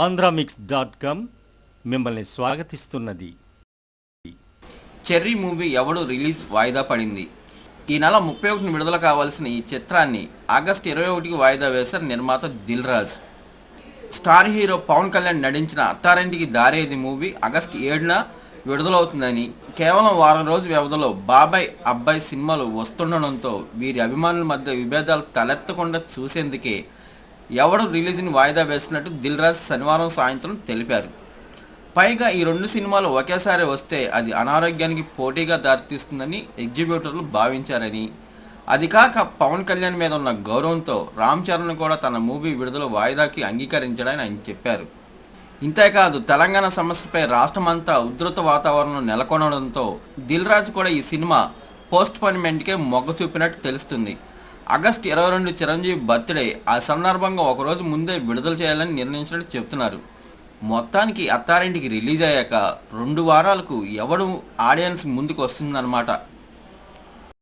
ఆంధ్రామిక్స్.com మిమ్మల్ని స్వాగతిస్తున్నది. Cherry movie ఎవడు release వాయిదా పడింది. ఈ నెల 31ని విడుదల కావాల్సిన ఈ చిత్రాన్ని ఆగస్టు 21కి వాయిదా వేశారు నిర్మాత దిల్ రాజు. స్టార్ హీరో పవన్ కళ్యాణ్ నటించిన అత్తారింటికి దారేది మూవీ ఆగస్టు 7న విడుదలవుతుందని, కేవలం వారం రోజు వ్యవధిలో బాబాయ్ అబ్బాయి సినిమాలు వస్తుండడంతో వీరి అభిమానుల మధ్య విభేదాలు తలెత్తకుండా చూసేందుకే ఎవడు రిలీజ్ని వాయిదా వేసినట్టు దిల్ రాజు శనివారం సాయంత్రం తెలిపారు. పైగా ఈ రెండు సినిమాలు ఒకేసారి వస్తే అది అనారోగ్యానికి పోటీగా దారితీస్తుందని ఎగ్జిబ్యూటర్లు భావించారని, అది కాక పవన్ కళ్యాణ్ మీద ఉన్న గౌరవంతో రామ్ చరణ్ కూడా తన మూవీ విడుదల వాయిదాకి అంగీకరించాడని ఆయన చెప్పారు. ఇంతేకాదు తెలంగాణ సమస్యపై రాష్ట్రమంతా ఉధృత వాతావరణం నెలకొనడంతో దిల్ రాజు కూడా ఈ సినిమా పోస్ట్ పోన్మెంట్కే మొగ్గు చూపినట్టు తెలుస్తుంది. ఆగస్టు 22 చిరంజీవి బర్త్డే, ఆ సందర్భంగా ఒకరోజు ముందే విడుదల చేయాలని నిర్ణయించినట్టు చెబుతున్నారు. మొత్తానికి అత్తారింటికి రిలీజ్ అయ్యాక 2 వారాలకు ఎవడు ఆడియన్స్ ముందుకు వస్తుందన్నమాట.